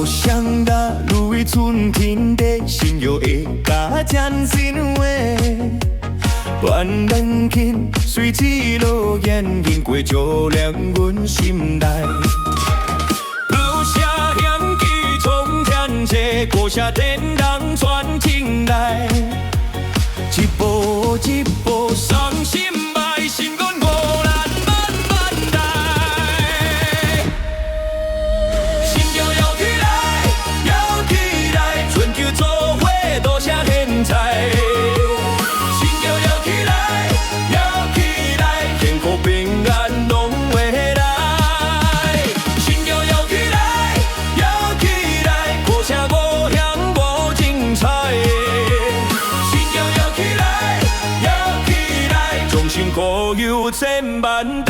想到如为春天的心有会加真心话，断两轻随起落烟云过照亮阮心内。留下香气冲天际，过下天人传情来。一步一步伤心爱，心愿无难慢慢来。心就摇起来，摇起来，春秋作伙多谢现在。心就摇起来，摇起来，幸福平安拢会来。心就摇起来，摇起来，歌声无响无精彩。心就摇起来，摇起来，衷心鼓有千万